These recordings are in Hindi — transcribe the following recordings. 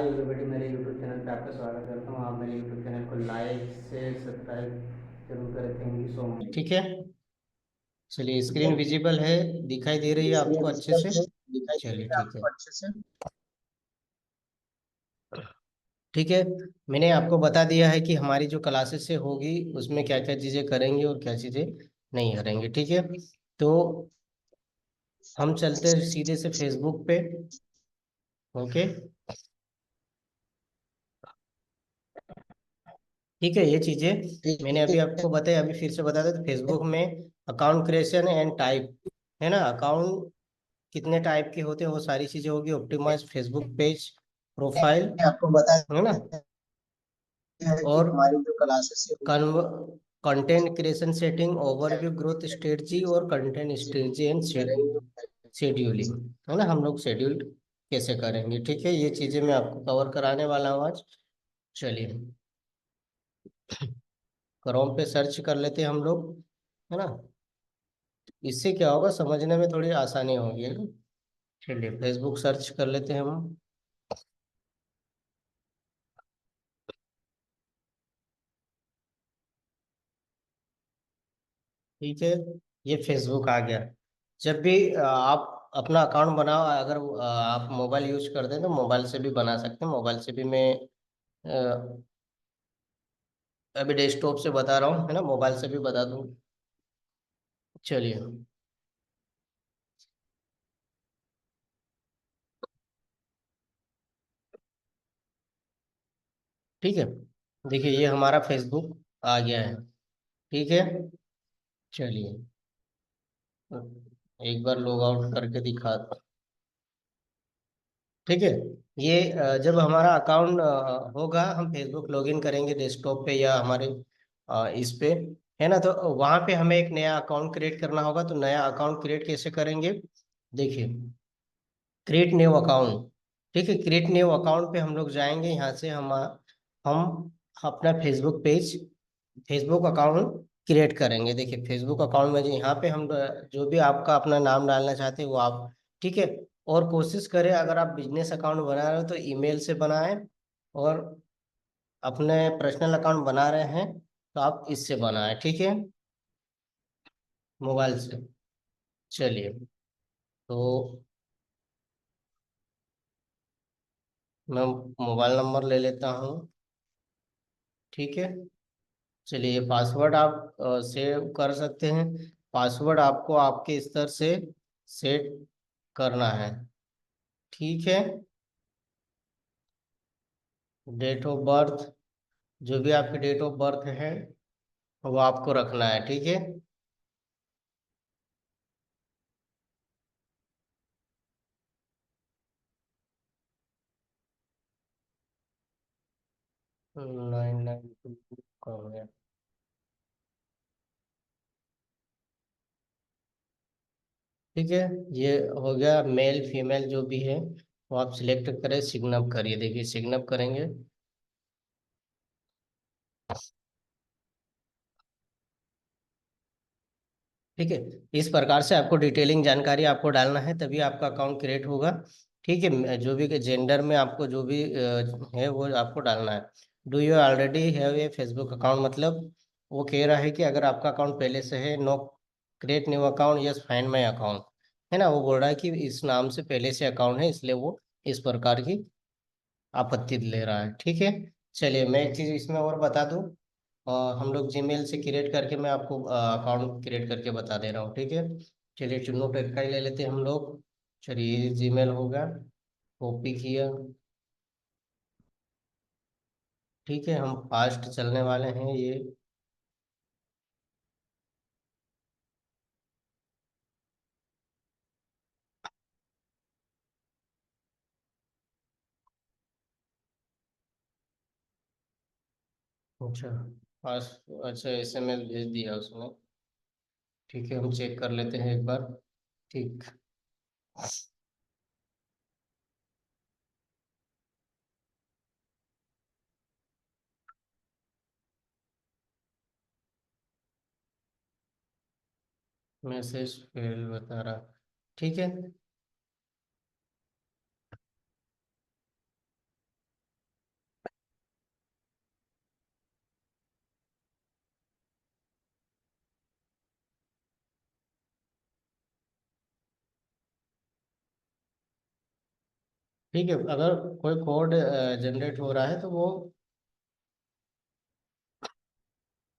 हाय एवरीबॉडी, मेरे यूट्यूब चैनल पे आपका स्वागत करता हूँ। आप मेरे यूट्यूब चैनल को लाइक शेयर सब्सक्राइब जरूर करें। Thank you so much. ठीक है, चलिए स्क्रीन विजिबल है, दिखाई दे रही है आपको अच्छे से? चलिए ठीक है। ठीक है, मैंने आपको बता दिया है कि हमारी जो क्लासेस से होगी उसमें क्या क्या चीज़ें करेंगे और क्या चीज़ें नहीं करेंगे। ठीक है, तो हम चलते हैं सीधे से फेसबुक पे। ओके, ठीक है। ये चीजें मैंने अभी आपको बताई, अभी फिर से बता दें तो फेसबुक में अकाउंट क्रिएशन एंड टाइप है ना, अकाउंट कितने टाइप के होते हैं वो सारी चीजें होगी। ऑप्टिमाइज फेसबुक पेज प्रोफाइल आपको बता है ना, है कि और हमारी जो classes content creation setting, overview, growth strategy और कंटेंट स्ट्रेटजी एंड शेड्यूलिंग है ना। हम लोग शेड्यूल कैसे करेंगे, ठीक है, ये चीजें मैं आपको कवर कराने वाला हूँ आज। चलिए क्रोम पे सर्च कर लेते हैं हम लोग, है ना। इससे क्या होगा, समझने में थोड़ी आसानी होगी, है ना। चलिए फेसबुक सर्च कर लेते हैं हम। ठीक है, ये फेसबुक आ गया। जब भी आप अपना अकाउंट बनाओ, अगर आप मोबाइल यूज करते हैं तो मोबाइल से भी बना सकते हैं। मोबाइल से भी मैं अ, अभी डेस्कटॉप से बता रहा हूँ, है ना, मोबाइल से भी बता दूँ। चलिए ठीक है, देखिए ये हमारा फेसबुक आ गया है। ठीक है, चलिए एक बार लॉग आउट करके दिखा। ठीक है, ये जब हमारा अकाउंट होगा, हम फेसबुक लॉगिन करेंगे डेस्कटॉप पे या हमारे इस पे, है ना। तो वहां पे हमें एक नया अकाउंट क्रिएट करना होगा। तो नया अकाउंट क्रिएट कैसे करेंगे, देखिए क्रिएट न्यू अकाउंट। ठीक है, क्रिएट न्यू अकाउंट पे हम लोग जाएंगे। यहाँ से हम अपना Facebook page, Facebook account create करेंगे। देखिए फेसबुक अकाउंट में यहाँ पे हम जो भी आपका अपना नाम डालना चाहते हैं वो आप, ठीक है। और कोशिश करें, अगर आप बिजनेस अकाउंट बना रहे हो तो ईमेल से बनाएं, और अपने पर्सनल अकाउंट बना रहे हैं तो आप इससे बनाएं, ठीक है, मोबाइल से। चलिए तो मैं मोबाइल नंबर ले लेता हूँ। ठीक है, चलिए पासवर्ड आप सेव कर सकते हैं। पासवर्ड आपको आपके स्तर से सेट करना है। ठीक है, डेट ऑफ बर्थ, जो भी आपकी डेट ऑफ बर्थ है वो आपको रखना है। ठीक है, 992 का हो गया। ठीक है, ये हो गया। मेल फीमेल जो भी है वो आप सिलेक्ट करें, सिग्न अप करिए। देखिए सिग्न अप करेंगे। ठीक है, इस प्रकार से आपको डिटेलिंग जानकारी आपको डालना है, तभी आपका अकाउंट क्रिएट होगा। ठीक है, जो भी जेंडर में आपको जो भी है वो आपको डालना है। Do you already have A Facebook account, मतलब वो कह रहा है कि अगर आपका अकाउंट पहले से है, no create new account, yes find my account, है ना। वो बोल रहा है कि इस नाम से पहले से अकाउंट है, इसलिए वो इस प्रकार की आपत्ति ले रहा है। ठीक है, चलिए मैं एक चीज़ इसमें और बता दूं। हम लोग जीमेल से क्रिएट करके मैं आपको अकाउंट क्रिएट करके बता दे रहा हूँ। ठीक है, चलिए चुन्नू टेक का ही ले लेते हैं हम लोग। चलिए जीमेल होगा, कॉपी किया। ठीक है, हम फास्ट चलने वाले हैं ये। अच्छा, फास्ट, अच्छा एसएमएस भेज दिया उसने। ठीक है, हम चेक कर लेते हैं एक बार। ठीक, मैसेज फेल बता रहा। ठीक है, ठीक है, अगर कोई कोड जनरेट हो रहा है तो वो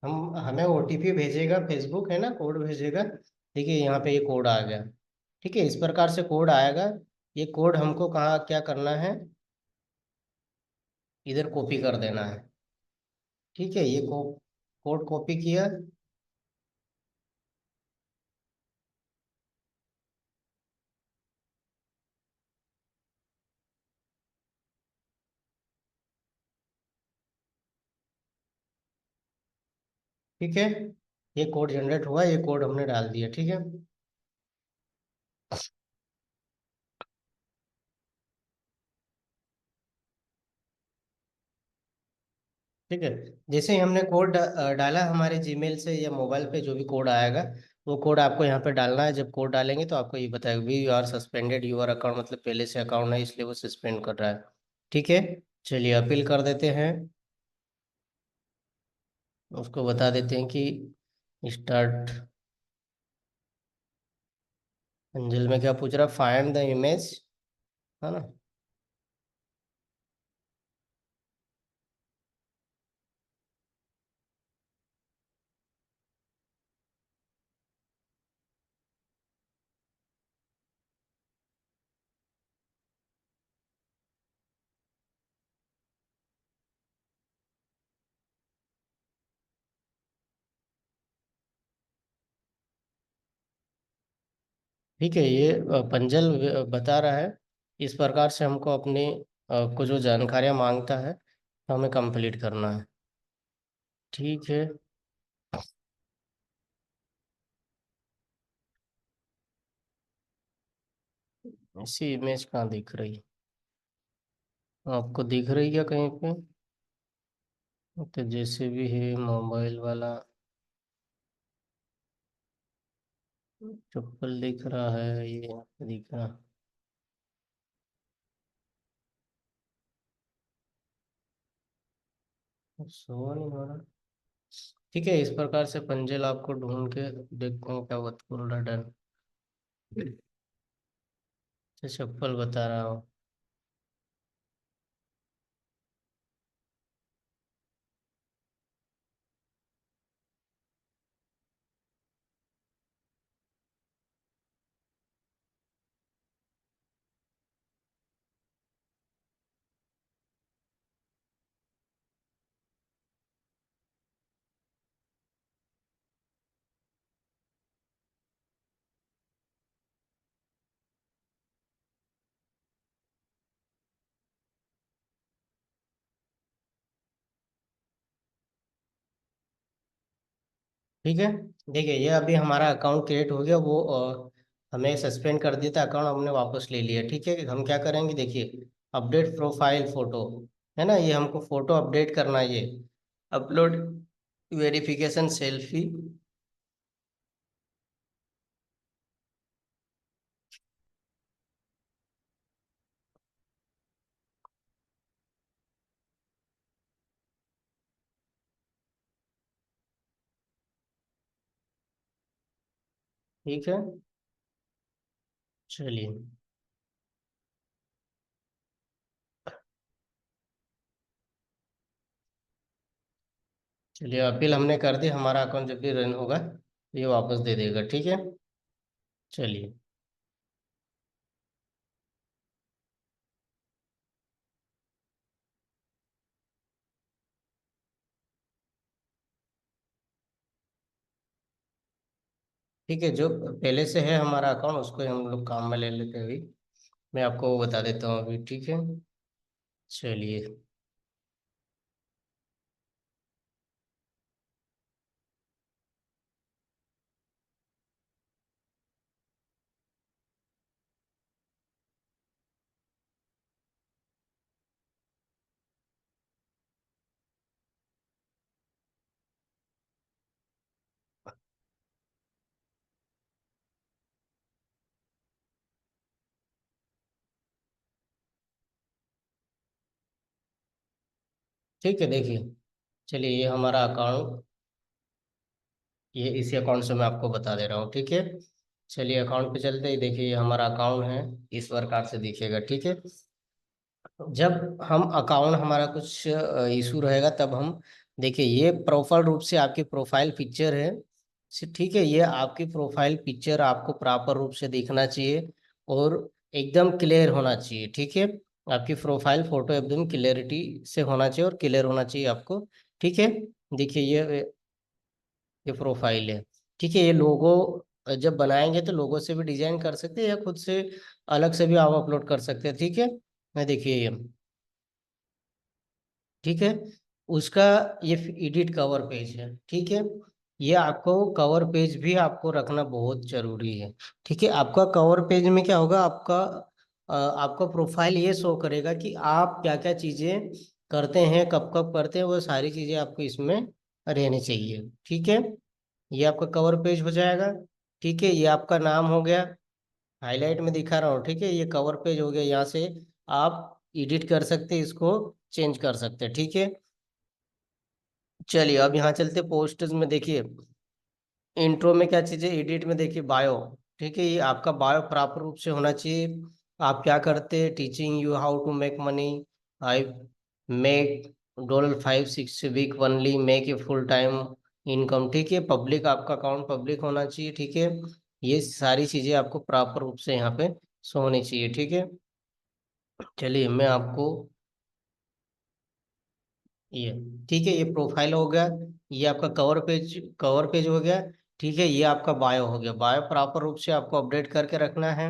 हम हमें ओटीपी भेजेगा, फेसबुक है ना, कोड भेजेगा। ठीक है, यहाँ पे ये कोड आ गया। ठीक है, इस प्रकार से कोड आएगा। ये कोड हमको कहाँ क्या करना है, इधर कॉपी कर देना है। ठीक है, ये कोड कॉपी किया। ठीक है, ये कोड जनरेट हुआ, ये कोड हमने डाल दिया। ठीक है। ठीक है, जैसे ही हमने कोड डाला हमारे जीमेल से या मोबाइल पे, जो भी कोड आएगा वो कोड आपको यहाँ पे डालना है। जब कोड डालेंगे तो आपको ये बताएगा we are suspended your account, मतलब पहले से अकाउंट है इसलिए वो सस्पेंड कर रहा है। ठीक है, चलिए अपील कर देते हैं। उसको बता देते हैं कि स्टार्ट। अंजल में क्या पूछ रहा, फाइंड द इमेज, है ना। ठीक है, ये पंजल बता रहा है, इस प्रकार से हमको अपने को जो जानकारियाँ मांगता है तो हमें कंप्लीट करना है। ठीक है, इसी इमेज कहाँ दिख रही, आपको दिख रही क्या कहीं पे? तो जैसे भी है मोबाइल वाला, चप्पल दिख रहा है, ये यहाँ पे दिख रहा। शो नहीं हो रहा। ठीक है, इस प्रकार से पंजेल आपको ढूंढ के देखते हैं क्या बोल रहा, डन। तो चप्पल बता रहा हूँ। ठीक है, देखिए ये अभी हमारा अकाउंट क्रिएट हो गया। वो हमें सस्पेंड कर दिया था अकाउंट, हमने वापस ले लिया। ठीक है, हम क्या करेंगे, देखिए अपडेट प्रोफाइल फोटो, है ना, ये हमको फोटो अपडेट करना है। ये अपलोड वेरिफिकेशन सेल्फी। ठीक है, चलिए। चलिए अपील हमने कर दी, हमारा अकाउंट जब भी रन होगा ये वापस दे देगा। ठीक है, चलिए। ठीक है, जो पहले से है हमारा अकाउंट उसको ही हम लोग काम में ले लेते हैं अभी। मैं आपको वो बता देता हूँ अभी। ठीक है, चलिए। ठीक है, देखिए, चलिए ये हमारा अकाउंट, ये इसी अकाउंट से मैं आपको बता दे रहा हूँ। ठीक है, चलिए अकाउंट पे चलते ही, देखिए ये हमारा अकाउंट है, इस प्रकार से दिखेगा। ठीक है, जब हम अकाउंट हमारा कुछ इशू रहेगा तब हम, देखिए ये प्रोफाइल रूप से आपकी प्रोफाइल पिक्चर है। ठीक है, ये आपकी प्रोफाइल पिक्चर आपको प्रॉपर रूप से दिखना चाहिए और एकदम क्लियर होना चाहिए। ठीक है, आपकी प्रोफाइल फोटो एकदम क्लियरिटी से होना चाहिए और क्लियर होना चाहिए आपको। ठीक है, देखिए ये प्रोफाइल है। ठीक है, ये लोगो जब बनाएंगे तो लोगो से भी डिजाइन कर सकते हैं या खुद से अलग से भी आप अपलोड कर सकते हैं। ठीक है, मैं देखिए ये, ठीक है, उसका ये एडिट कवर पेज है। ठीक है, ये आपको कवर पेज भी आपको रखना बहुत जरूरी है। ठीक है, आपका कवर पेज में क्या होगा, आपका प्रोफाइल ये शो करेगा कि आप क्या क्या चीजें करते हैं, कब कब करते हैं, वो सारी चीजें आपको इसमें रहनी चाहिए। ठीक है, ये आपका कवर पेज हो जाएगा। ठीक है, ये आपका नाम हो गया, हाईलाइट में दिखा रहा हूँ। ठीक है, ये कवर पेज हो गया, यहाँ से आप एडिट कर सकते हैं, इसको चेंज कर सकते हैं। ठीक है, चलिए अब यहाँ चलते पोस्टर्स में। देखिए इंट्रो में क्या चीजें, एडिट में देखिए बायो। ठीक है, ये आपका बायो प्रॉपर रूप से होना चाहिए। आप क्या करते हैं, teaching you how to make money, I make $5-6 week only, make a full time income. ठीक है, पब्लिक, आपका अकाउंट पब्लिक होना चाहिए। ठीक है, ये सारी चीजें आपको प्रॉपर रूप से यहाँ पे शो होनी चाहिए। ठीक है, चलिए मैं आपको ये, ठीक है, ये प्रोफाइल हो गया, ये आपका कवर पेज हो गया। ठीक है, ये आपका बायो हो गया, बायो प्रॉपर रूप से आपको अपडेट करके रखना है।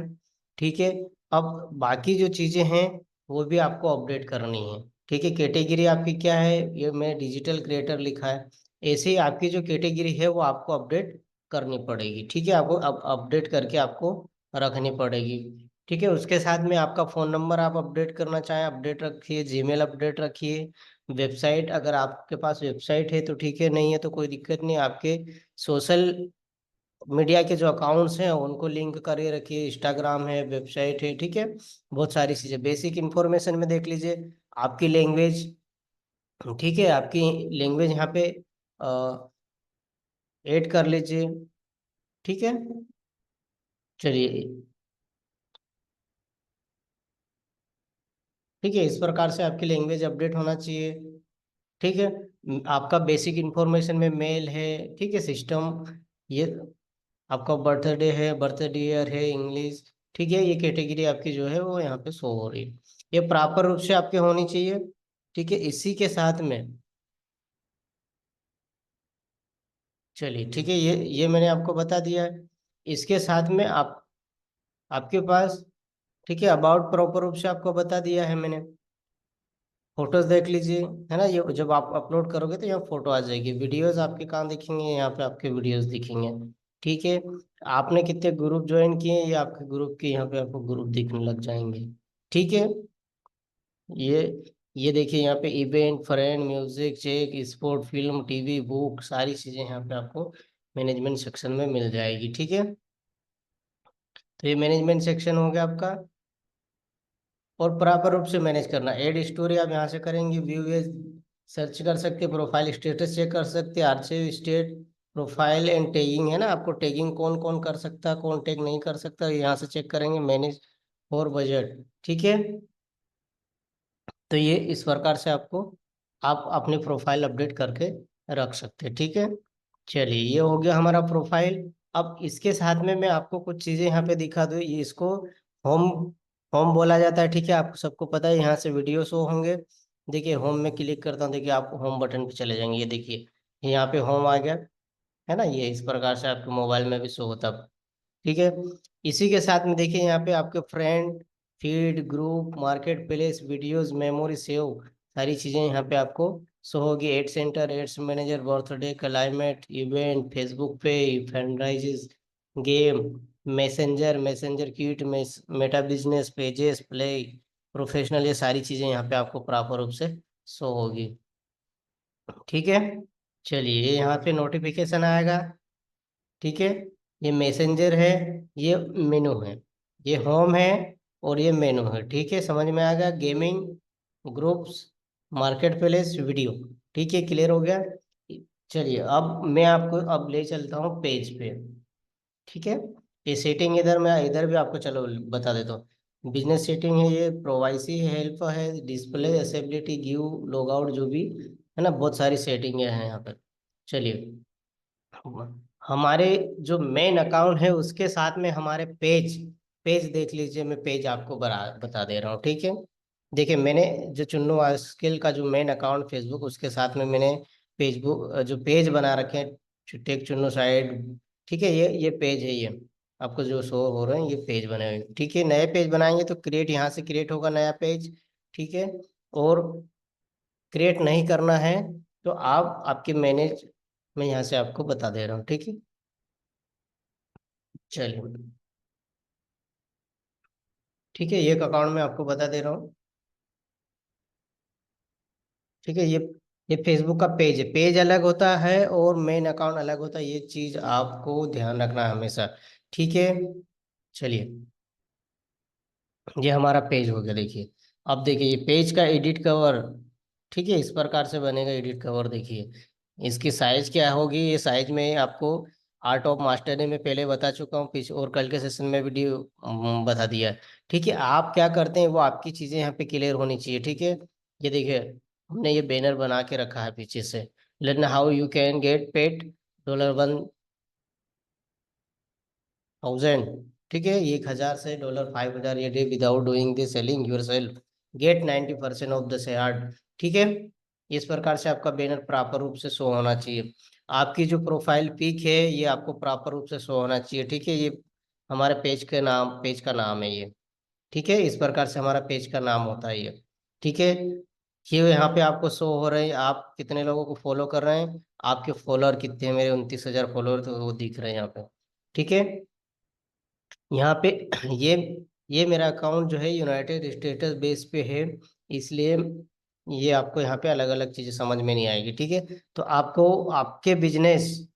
ठीक है, अब बाकी जो चीजें हैं वो भी आपको अपडेट करनी है। ठीक है, कैटेगरी आपकी क्या है, ये मैं डिजिटल क्रिएटर लिखा है, ऐसे ही आपकी जो कैटेगरी है वो आपको अपडेट करनी पड़ेगी। ठीक है, आपको अब अपडेट करके आपको रखनी पड़ेगी। ठीक है, उसके साथ में आपका फोन नंबर आप अपडेट करना चाहें अपडेट रखिए, जीमेल अपडेट रखिए। वेबसाइट, अगर आपके पास वेबसाइट है तो ठीक है, नहीं है तो कोई दिक्कत नहीं, आपके सोशल मीडिया के जो अकाउंट्स हैं उनको लिंक करके रखिए, इंस्टाग्राम है, वेबसाइट है। ठीक है, बहुत सारी चीजें बेसिक इंफॉर्मेशन में देख लीजिए। आपकी लैंग्वेज, ठीक है, आपकी लैंग्वेज यहाँ पे ऐड कर लीजिए। ठीक है, चलिए, ठीक है, इस प्रकार से आपकी लैंग्वेज अपडेट होना चाहिए। ठीक है, आपका बेसिक इंफॉर्मेशन में मेल है। ठीक है, सिस्टम, ये आपका बर्थडे है, बर्थडे ईयर है, इंग्लिश। ठीक है, ये कैटेगरी आपकी जो है वो यहाँ पे शो हो रही है, ये प्रॉपर रूप से आपके होनी चाहिए। ठीक है, इसी के साथ में, चलिए ठीक है, ये मैंने आपको बता दिया है। इसके साथ में आपके पास, ठीक है, अबाउट प्रॉपर रूप से आपको बता दिया है मैंने। फोटोज देख लीजिए, है ना, ये जब आप अपलोड करोगे तो यहाँ फोटो आ जाएगी। वीडियोस आपके कहाँ दिखेंगे, यहाँ पे आपके वीडियोस दिखेंगे। ठीक है, आपने कितने ग्रुप ज्वाइन किए हैं, ये आपके ग्रुप के यहाँ पे आपको ग्रुप दिखने लग जाएंगे। ठीक है, ये ये देखिए यहाँ पे event, friend, music, check, sport, film, TV, book, सारी चीजें यहाँ पे आपको मैनेजमेंट सेक्शन में मिल जाएगी। ठीक है, तो ये मैनेजमेंट सेक्शन हो गया आपका। और प्रॉपर रूप से मैनेज करना, एड स्टोरी आप यहाँ से करेंगे, व्यू एज सर्च कर सकते हैं, प्रोफाइल स्टेटस चेक कर सकते हैं, archive state, profile and tagging, है ना, आपको टैगिंग कौन कौन कर सकता है, कौन टैग नहीं कर सकता, यहाँ से चेक करेंगे, मैनेज और बजट। ठीक है, तो ये इस प्रकार से आपको, आप अपनी प्रोफाइल अपडेट करके रख सकते हैं। ठीक है, चलिए ये हो गया हमारा प्रोफाइल। अब इसके साथ में मैं आपको कुछ चीजें यहाँ पे दिखा दूँ, ये इसको होम होम बोला जाता है। ठीक है, आपको सबको पता है, यहाँ से वीडियो शो होंगे। देखिए होम में क्लिक करता हूँ, देखिए आप होम बटन पे चले जाएंगे, ये देखिए यहाँ पे होम आ गया, है ना, ये इस प्रकार से आपके मोबाइल में भी शो होता है। ठीक है, इसी के साथ में देखिए यहाँ पे आपके friend, feed, group, market place, videos, memory save, सारी चीजें यहाँ पे आपको शो होगी। Ad centre, ads manager, birthday, climate, event, Facebook पे, fundraisers, game, messenger, messenger kit, Meta business, pages, play, professional, ये सारी चीजें यहाँ पे आपको प्रॉपर रूप से शो होगी। ठीक है, चलिए ये यहाँ पे नोटिफिकेशन आएगा। ठीक है, ये मैसेंजर है, ये मेनू है, ये होम है और ये मेनू है। ठीक है, समझ में आ गया, gaming, groups, market place, video. ठीक है, क्लियर हो गया। चलिए अब मैं आपको अब ले चलता हूँ पेज पे। ठीक है, ये सेटिंग इधर, मैं इधर भी आपको चलो बता देता हूँ। बिजनेस सेटिंग है, ये प्रोवाइसी हेल्प है, डिस्प्ले एसेबिलिटी, गिव, लॉग आउट, जो भी है ना, बहुत सारी सेटिंगें हैं यहाँ पर। चलिए, हमारे जो मेन अकाउंट है उसके साथ में हमारे पेज पेज देख लीजिए। मैं पेज आपको बता दे रहा हूँ, ठीक है। देखिए, मैंने जो चुन्नू स्किल का जो मेन अकाउंट फेसबुक, उसके साथ में मैंने फेसबुक जो पेज बना रखे हैं, टेक चुन्नू साइड, ठीक है। ये पेज है, ये आपको जो शो हो रहे हैं ये पेज बने हुए हैं, ठीक है। नए पेज बनाएंगे तो क्रिएट, यहाँ से क्रिएट होगा नया पेज, ठीक है। और क्रिएट नहीं करना है तो आप आपके मैनेज, मैं यहाँ से आपको बता दे रहा हूँ, ठीक है। चलिए, ठीक है, ये एक अकाउंट में आपको बता दे रहा हूँ, ठीक है। ये फेसबुक का पेज है, पेज अलग होता है और मेन अकाउंट अलग होता है, ये चीज आपको ध्यान रखना है हमेशा, ठीक है। चलिए, ये हमारा पेज हो गया, देखिए। अब देखिए, ये पेज का एडिट कवर, ठीक है, इस प्रकार से बनेगा एडिट कवर, देखिए। इसकी साइज क्या होगी, ये साइज में आपको आर्ट ऑफ मास्टरी में पहले बता चुका हूँ, पीछे और कल के सेशन में वीडियो बता दिया है, ठीक है। आप क्या करते हैं, वो आपकी चीजें यहाँ पे क्लियर होनी चाहिए, ठीक है। ये देखिए, हमने ये बैनर बना के रखा है पीछे से, learn how you can get paid $1,000, ठीक है। 1,000 से $5,000 ये day without doing the selling yourself, get 90% of the share, ठीक है। इस प्रकार से आपका बैनर प्रॉपर रूप से शो होना चाहिए। आपकी जो प्रोफाइल पिक है ये आपको प्रॉपर रूप से शो होना चाहिए, ठीक है। ये हमारे पेज का नाम है ये, ठीक है। इस प्रकार से हमारा पेज का नाम होता है ये, ठीक है। ये यहाँ पे आपको शो हो रहे हैं, आप कितने लोगों को फॉलो कर रहे हैं, आपके फॉलोअर कितने हैं, मेरे 29,000 फॉलोअर तो वो दिख रहे हैं यहाँ पे, ठीक है। यहाँ पे ये ये मेरा अकाउंट जो है यूनाइटेड स्टेट्स बेस पे है, इसलिए ये आपको यहाँ पे अलग अलग चीजें समझ में नहीं आएगी, ठीक है। तो आपको आपके बिजनेस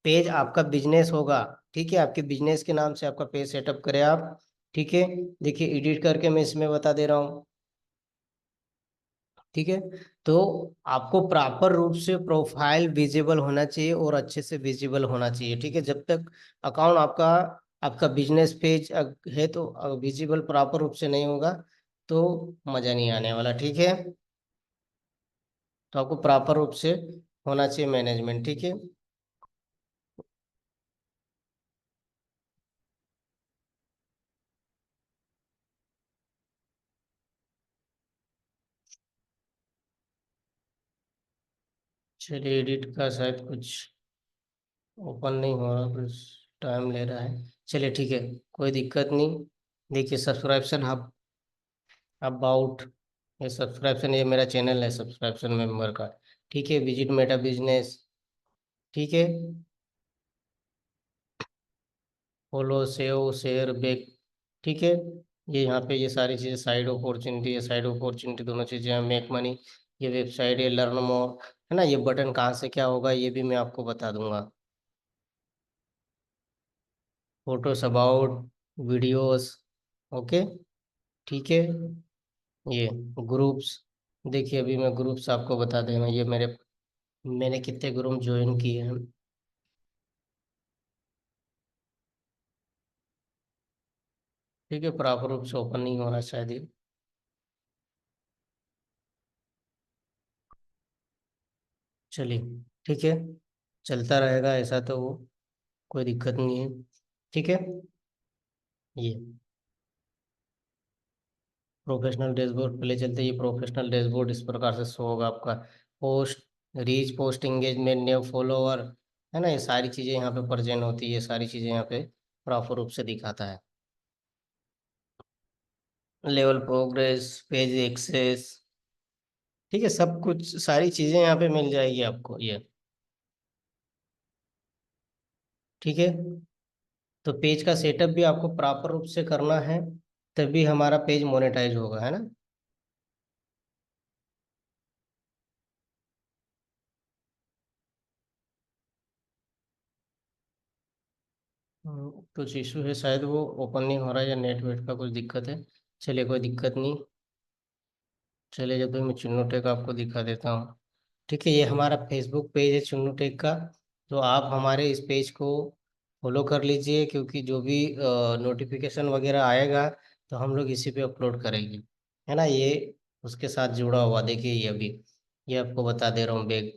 पेज, आपका बिजनेस होगा, ठीक है। आपके बिजनेस के नाम से आपका पेज सेटअप करें आप, ठीक है। देखिए, एडिट करके मैं इसमें बता दे रहा हूँ, ठीक है। तो आपको प्रॉपर रूप से प्रोफाइल विजिबल होना चाहिए और अच्छे से विजिबल होना चाहिए, ठीक है। जब तक अकाउंट आपका आपका बिजनेस पेज है तो विजिबल प्रॉपर रूप से नहीं होगा तो मजा नहीं आने वाला, ठीक है। तो आपको प्रॉपर रूप से होना चाहिए मैनेजमेंट, ठीक है। चलिए, एडिट का शायद कुछ ओपन नहीं हो रहा, कुछ टाइम ले रहा है। चलिए, ठीक है, कोई दिक्कत नहीं। देखिए, सब्सक्रिप्शन हब अबाउट, ये सब्सक्रिप्शन, ये मेरा चैनल है सब्सक्रिप्शन मेंबर का, ठीक है। विजिट मेटा बिजनेस, ठीक है। फॉलो, सेव, शेयर, बैक, ठीक है। ये यहाँ पे ये सारी चीज़ें, साइड अपॉर्चुनिटी है, साइड अपॉर्चुनिटी दोनों चीज़ें हैं, मेक मनी, ये वेबसाइट है, लर्न मोर, है ना। ये बटन कहाँ से क्या होगा ये भी मैं आपको बता दूंगा। फोटोस अबाउट, वीडियोस, ओके, ठीक है। ये ग्रुप्स, देखिए अभी मैं ग्रुप्स आपको बता दें, ये मैंने कितने ग्रुप ज्वाइन किए हैं, ठीक है। प्रॉपर रूप से ओपन नहीं हो रहा शायद ये, चलिए, ठीक है, चलता रहेगा ऐसा तो वो, कोई दिक्कत नहीं है, ठीक है। ये प्रोफेशनल डैशबोर्ड पहले चलते, ये प्रोफेशनल डैशबोर्ड इस प्रकार से शो होगा आपका। Post, reach, post engagement, new follower, है ना, ये सारी चीज़ें यहाँ पे प्रेजेंट होती है, ये सारी चीज़ें यहाँ पे प्रॉपर रूप से दिखाता है। लेवल प्रोग्रेस, पेज एक्सेस, ठीक है, सब कुछ सारी चीज़ें यहाँ पे मिल जाएगी आपको ये, ठीक है। तो पेज का सेटअप भी आपको प्रॉपर रूप से करना है, तभी हमारा पेज मोनेटाइज होगा, है ना। कुछ इशू है शायद, वो ओपन नहीं हो रहा है या नेट वेट का कुछ दिक्कत है। चलिए, कोई दिक्कत नहीं। चलिए, जब भी मैं चुन्नू टेक आपको दिखा देता हूँ, ठीक है। ये हमारा फेसबुक पेज है चुन्नू टेक का, तो आप हमारे इस पेज को फॉलो कर लीजिए, क्योंकि जो भी नोटिफिकेशन वगैरह आएगा तो हम लोग इसी पे अपलोड करेंगे, है ना। ये उसके साथ जुड़ा हुआ, देखिए ये अभी ये आपको बता दे रहा हूँ बैग।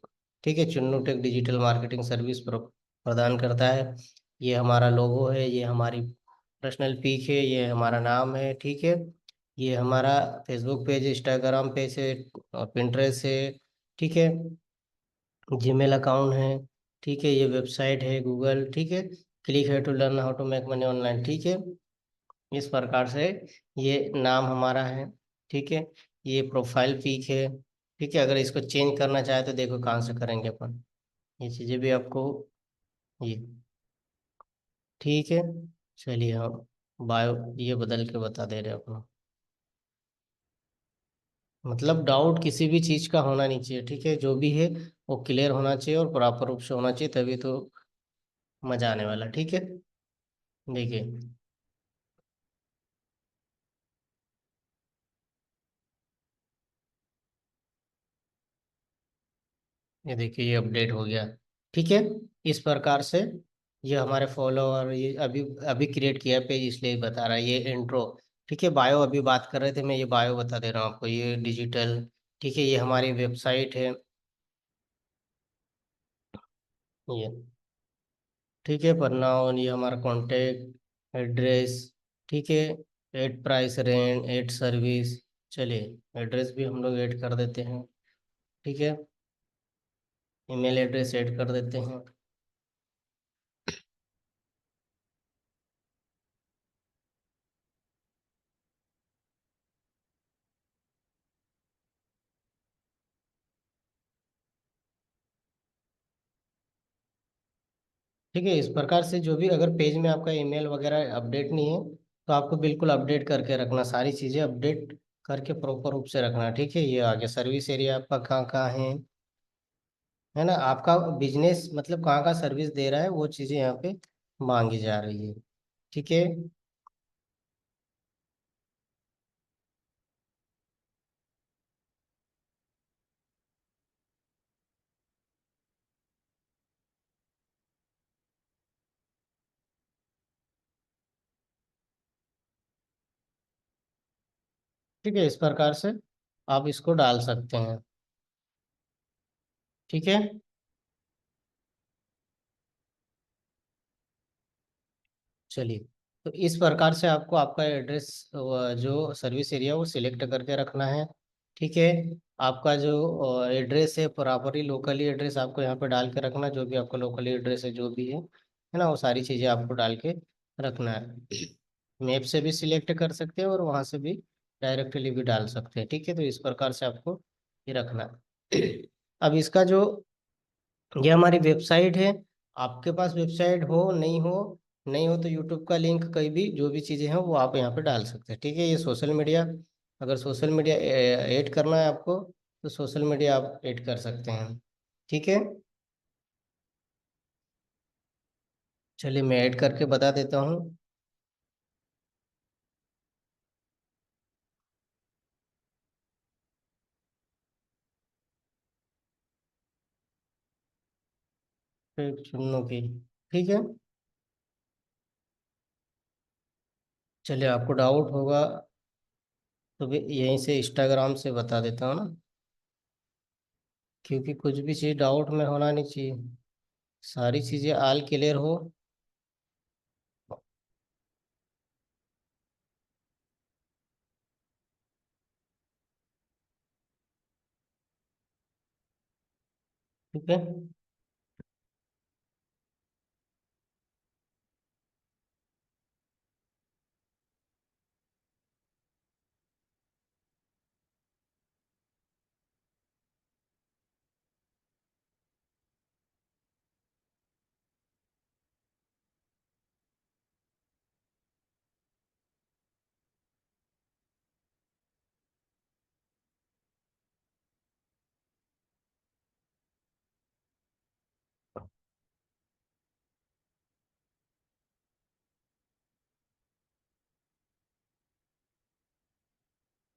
ठीक है, Chunnu tech digital marketing service प्रदान करता है। ये हमारा लोगो है, ये हमारी पर्सनल पिक है, ये हमारा नाम है। ठीक है, ये हमारा फेसबुक पेज, इंस्टाग्राम पेज है, पिंटरेस्ट है। ठीक है, जीमेल अकाउंट है। ठीक है, ये वेबसाइट है गूगल। ठीक है, क्लिक है to learn how to make money online. ठीक है, इस प्रकार से ये नाम हमारा है। ठीक है, ये प्रोफाइल पिक है। ठीक है, अगर इसको चेंज करना चाहे तो देखो कहाँ से करेंगे अपन, ये चीज़ें भी आपको ये। ठीक है, चलिए हम बायो ये बदल के बता दे रहे हैं अपना। मतलब डाउट किसी भी चीज़ का होना नहीं चाहिए, ठीक है, जो भी है वो क्लियर होना चाहिए और प्रॉपर रूप से होना चाहिए, तभी तो मजा आने वाला। ठीक है, देखिए ये देखिए ये अपडेट हो गया। ठीक है, इस प्रकार से ये हमारे फॉलोअर, ये अभी अभी क्रिएट किया पेज इसलिए बता रहा है ये इंट्रो। ठीक है, बायो अभी बात कर रहे थे, मैं ये बायो बता दे रहा हूँ आपको, ये डिजिटल। ठीक है, ये हमारी वेबसाइट है ये। ठीक है, पर नाउ ये हमारा कॉन्टेक्ट एड्रेस। ठीक है, add price rent, add service. चलिए एड्रेस भी हम लोग ऐड कर देते हैं। ठीक है, ईमेल एड्रेस ऐड कर देते हैं। ठीक है, इस प्रकार से जो भी अगर पेज में आपका ईमेल वगैरह अपडेट नहीं है तो आपको बिल्कुल अपडेट करके रखना, सारी चीज़ें अपडेट करके प्रॉपर रूप से रखना। ठीक है, ये आगे सर्विस एरिया आपका कहाँ कहाँ है ना, आपका बिजनेस मतलब कहाँ कहाँ सर्विस दे रहा है वो चीज़ें यहाँ पे मांगी जा रही है। ठीक है। ठीक है, इस प्रकार से आप इसको डाल सकते हैं। ठीक है, चलिए तो इस प्रकार से आपको आपका एड्रेस जो सर्विस एरिया वो सिलेक्ट करके रखना है। ठीक है, आपका जो एड्रेस है प्रॉपरली लोकली एड्रेस आपको यहाँ पे डाल के रखना, जो भी आपका लोकली एड्रेस है जो भी है ना, वो सारी चीज़ें आपको डाल के रखना है। मैप से भी सिलेक्ट कर सकते हैं और वहाँ से भी डायरेक्टली भी डाल सकते हैं। ठीक है, तो इस प्रकार से आपको ये रखना है। अब इसका जो ये हमारी वेबसाइट है, आपके पास वेबसाइट हो नहीं हो, नहीं हो तो यूट्यूब का लिंक, कहीं भी जो भी चीज़ें हैं वो आप यहाँ पे डाल सकते हैं। ठीक है, ये सोशल मीडिया, अगर सोशल मीडिया ऐड करना है आपको तो सोशल मीडिया आप ऐड कर सकते हैं। ठीक है, चलिए मैं ऐड करके बता देता हूँ। फिर चुनों की। ठीक है, चलिए आपको डाउट होगा तो भी यहीं से इंस्टाग्राम से बता देता हूँ ना, क्योंकि कुछ भी चीज़ डाउट में होना नहीं चाहिए, सारी चीज़ें आल क्लियर हो। ठीक है,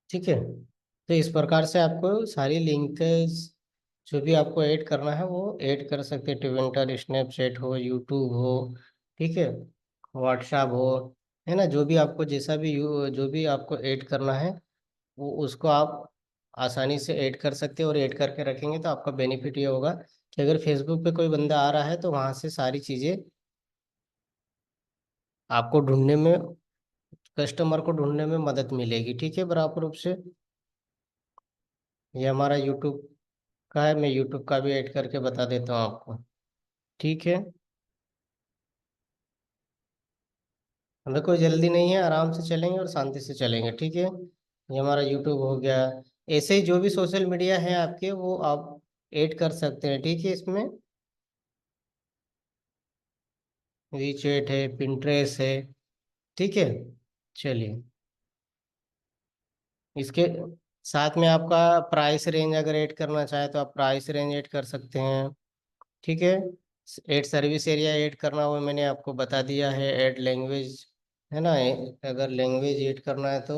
ठीक है, तो इस प्रकार से आपको सारी लिंकेज जो भी आपको ऐड करना है वो ऐड कर सकते हैं, ट्विटर, स्नैपचैट हो, यूट्यूब हो। ठीक है, व्हाट्सएप हो। है ना। जो भी आपको जैसा भी जो भी आपको ऐड करना है वो उसको आप आसानी से ऐड कर सकते हो, और ऐड करके रखेंगे तो आपका बेनिफिट ये होगा कि अगर फेसबुक पे कोई बंदा आ रहा है तो वहां से सारी चीजें आपको ढूंढने में, कस्टमर को ढूंढने में मदद मिलेगी। ठीक है, बराबर रूप से। ये हमारा यूट्यूब का है, मैं यूट्यूब का भी ऐड करके बता देता हूँ आपको। ठीक है, हमें कोई जल्दी नहीं है, आराम से चलेंगे और शांति से चलेंगे। ठीक है, ये हमारा यूट्यूब हो गया। ऐसे ही जो भी सोशल मीडिया है आपके वो आप ऐड कर सकते हैं। ठीक है, इसमें वीचैट है, पिंटरेस्ट है। ठीक है, चलिए। इसके साथ में आपका प्राइस रेंज अगर ऐड करना चाहे तो आप प्राइस रेंज ऐड कर सकते हैं। ठीक है, ऐड सर्विस एरिया ऐड करना हो मैंने आपको बता दिया है। ऐड लैंग्वेज, है ना, अगर लैंग्वेज ऐड करना है तो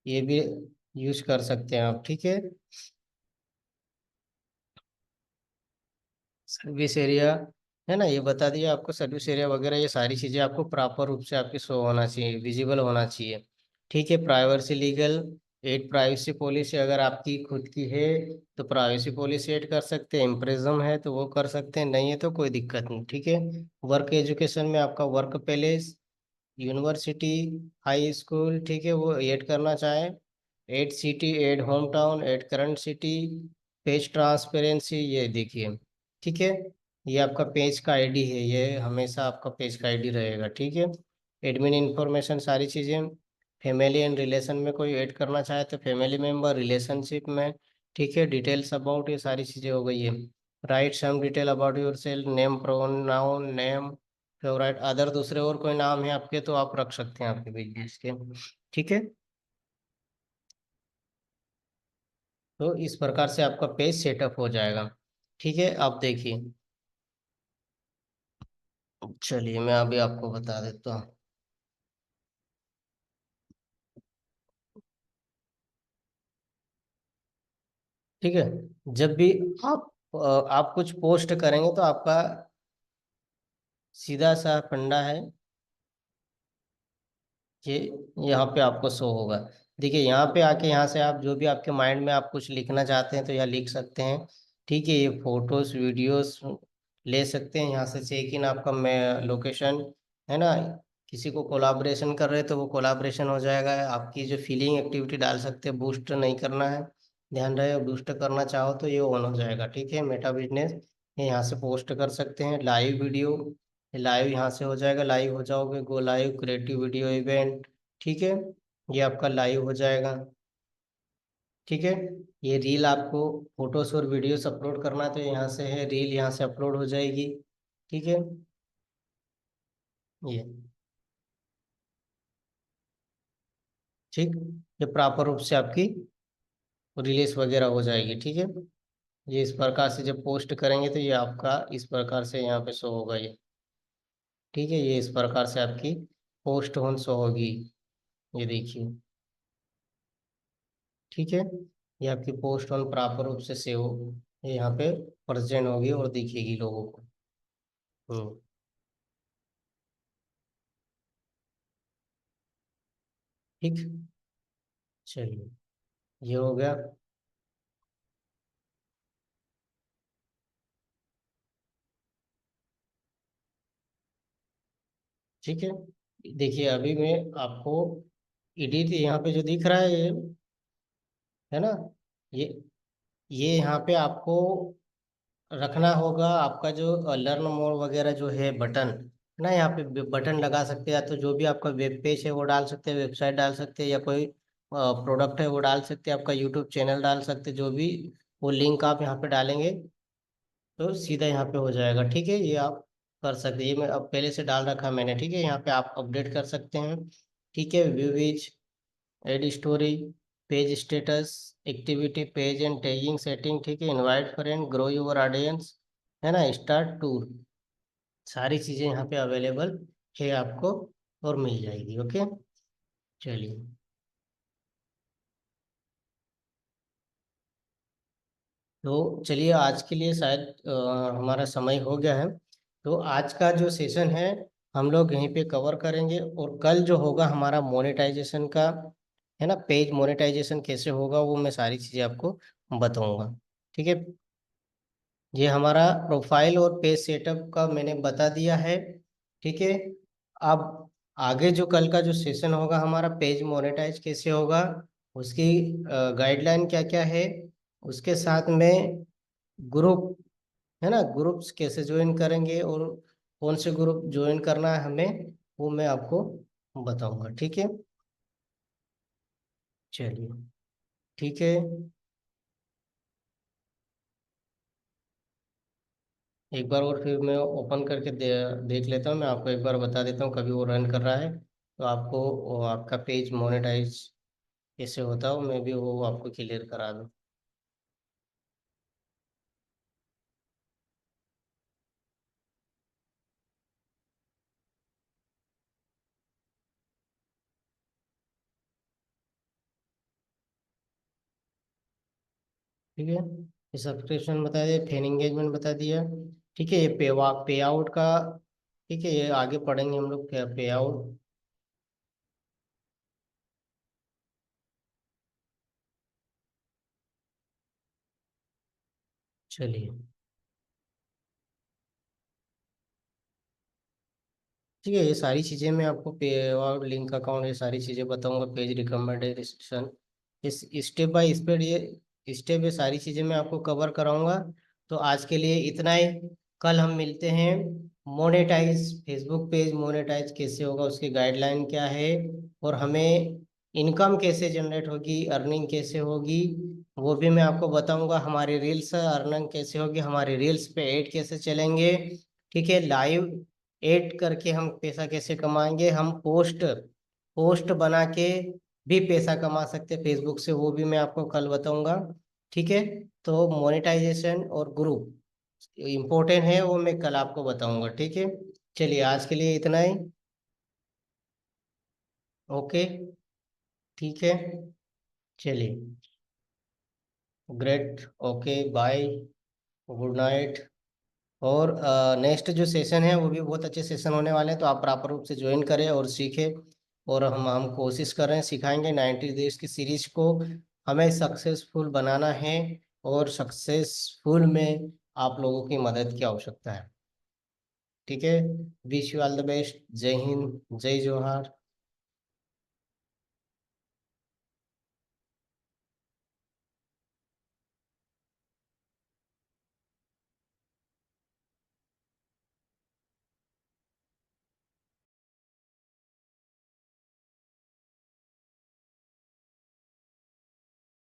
ये भी यूज कर सकते हैं आप। ठीक है, सर्विस एरिया, है ना, ये बता दिया आपको। सर्विस एरिया वगैरह ये सारी चीजें आपको प्रॉपर रूप से आपकी शो होना चाहिए, विजिबल होना चाहिए। ठीक है, privacy legal aid, privacy policy अगर आपकी खुद की है तो प्राइवेसी पॉलिसी एड कर सकते हैं। इम्प्रेजम है तो वो कर सकते हैं, नहीं है तो कोई दिक्कत नहीं। ठीक है, वर्क एजुकेशन में आपका work place, university, high school, ठीक है, वो ऐड करना चाहे। Add city, add home town, add current city, page transparency, ये देखिए। ठीक है, ये आपका पेज का आईडी है, ये हमेशा आपका पेज का आईडी रहेगा। ठीक है, एडमिन इंफॉर्मेशन सारी चीज़ें। फैमिली एंड रिलेशन में कोई ऐड करना चाहे तो फैमिली मेंबर, रिलेशनशिप में। ठीक है, डिटेल्स अबाउट, ये सारी चीज़ें हो गई है। Write some detail about yourself, name, pronoun, name, favourite, other, दूसरे और कोई नाम है आपके तो आप रख सकते हैं आपके बिजनेस के। ठीक है, तो इस प्रकार से आपका पेज सेटअप हो जाएगा। ठीक है, आप देखिए। चलिए मैं अभी आपको बता देता हूँ। ठीक है, जब भी आप आप कुछ पोस्ट करेंगे तो आपका सीधा सा फंडा है ये, यहाँ पे आपको शो होगा। देखिए, यहाँ पे आके यहाँ से आप जो भी आपके माइंड में आप कुछ लिखना चाहते हैं तो यहाँ लिख सकते हैं। ठीक है, ये फोटोज वीडियोस ले सकते हैं यहाँ से। चेक इन आपका मैं लोकेशन, है ना, किसी को कोलाब्रेशन कर रहे हैं तो वो कोलाब्रेशन हो जाएगा। आपकी जो फीलिंग एक्टिविटी डाल सकते हैं, बूस्ट नहीं करना है, ध्यान रहे, बूस्ट करना चाहो तो ये ऑन हो जाएगा। ठीक है, मेटा बिजनेस, ये यहाँ से पोस्ट कर सकते हैं। लाइव वीडियो, लाइव यहाँ से हो जाएगा, लाइव हो जाओगे, go live, creative video event. ठीक है, ये आपका लाइव हो जाएगा। ठीक है, ये रील आपको फोटोज और वीडियोस अपलोड करना है तो यहाँ से है रील, यहाँ से अपलोड हो जाएगी। ठीक है, ये ठीक, ये प्रॉपर रूप से आपकी रिलीज वगैरह हो जाएगी। ठीक है, ये इस प्रकार से जब पोस्ट करेंगे तो ये आपका इस प्रकार से यहाँ पे शो होगा ये। ठीक है, ये इस प्रकार से आपकी पोस्ट होन शो होगी, ये देखिए। ठीक है, ये आपकी पोस्ट ऑन प्रॉपर रूप से सेव ये यहाँ पे प्रेजेंट होगी और दिखेगी लोगों को। हम्म, ठीक, चलिए, ये हो गया। ठीक है, देखिए अभी मैं आपको एडिट यहाँ पे जो दिख रहा है ये, है ना, ये ये यहाँ पे आपको रखना होगा आपका जो लर्न मोर वगैरह जो है बटन, है ना, यहाँ पे बटन लगा सकते हैं। या तो जो भी आपका वेब पेज है वो डाल सकते हैं, वेबसाइट डाल सकते हैं, या कोई प्रोडक्ट है वो डाल सकते हैं, आपका यूट्यूब चैनल डाल सकते हैं, जो भी वो लिंक आप यहाँ पे डालेंगे तो सीधा यहाँ पे हो जाएगा। ठीक है, ये आप कर सकते हैं, ये मैं अब पहले से डाल रखा मैंने। ठीक है, यहाँ पे आप अपडेट कर सकते हैं। ठीक है, view is, add story, page status, activity, page and tagging setting. ठीक है, invite friend, grow your audience, है ना, स्टार्ट टूर, सारी चीजें यहाँ पे अवेलेबल है आपको और मिल जाएगी। ओके, चलिए। तो चलिए आज के लिए शायद हमारा समय हो गया है। तो आज का जो सेशन है हम लोग यहीं पे कवर करेंगे, और कल जो होगा हमारा मोनेटाइजेशन का, है ना, पेज मोनेटाइजेशन कैसे होगा वो मैं सारी चीज़ें आपको बताऊंगा। ठीक है, ये हमारा प्रोफाइल और पेज सेटअप का मैंने बता दिया है। ठीक है, अब आगे जो कल का जो सेशन होगा हमारा पेज मोनेटाइज कैसे होगा, उसकी गाइडलाइन क्या क्या है, उसके साथ में ग्रुप, है ना, ग्रुप्स कैसे ज्वाइन करेंगे और कौन से ग्रुप ज्वाइन करना है हमें, वो मैं आपको बताऊंगा। ठीक है, चलिए, ठीक है। एक बार और फिर मैं ओपन करके देख लेता हूँ, मैं आपको एक बार बता देता हूँ कभी वो रन कर रहा है तो आपको वो आपका पेज मोनेटाइज कैसे होता है मैं भी वो आपको क्लियर करा दूँ। ठीक है, ये सब्सक्रिप्शन बता दिया, फैन एंगेजमेंट बता दिया। ठीक है, ये पे आउट का, ठीक है, ये आगे पढ़ेंगे हम लोग पे आउट। चलिए, ठीक है, ये सारी चीज़ें मैं आपको पे और लिंक अकाउंट ये सारी चीज़ें बताऊंगा, पेज रिकमेंडेशन, इस स्टेप बाय स्टेप, ये स्टेप ये सारी चीज़ें मैं आपको कवर कराऊंगा। तो आज के लिए इतना ही। कल हम मिलते हैं। मोनेटाइज फेसबुक पेज मोनेटाइज कैसे होगा, उसकी गाइडलाइन क्या है, और हमें इनकम कैसे जनरेट होगी, अर्निंग कैसे होगी, वो भी मैं आपको बताऊंगा। हमारी रील्स अर्निंग कैसे होगी, हमारे रील्स पे ऐड कैसे चलेंगे, ठीक है, लाइव ऐड करके हम पैसा कैसे कमाएंगे, हम पोस्ट पोस्ट बना के भी पैसा कमा सकते हैं फेसबुक से, वो भी मैं आपको कल बताऊंगा। ठीक है, तो मोनेटाइजेशन और ग्रुप इम्पोर्टेंट है, वो मैं कल आपको बताऊंगा। ठीक है, चलिए आज के लिए इतना ही। ओके, ठीक है, चलिए, great, okay, bye, good night. और नेक्स्ट जो सेशन है वो भी बहुत अच्छे सेशन होने वाले हैं, तो आप प्रॉपर रूप से ज्वाइन करें और सीखें। और हम कोशिश कर रहे हैं, सिखाएंगे 90 डेज की सीरीज को हमें सक्सेसफुल बनाना है, और सक्सेसफुल में आप लोगों की मदद की आवश्यकता है। ठीक है, wish you all the best, जय हिंद, जय जोहार।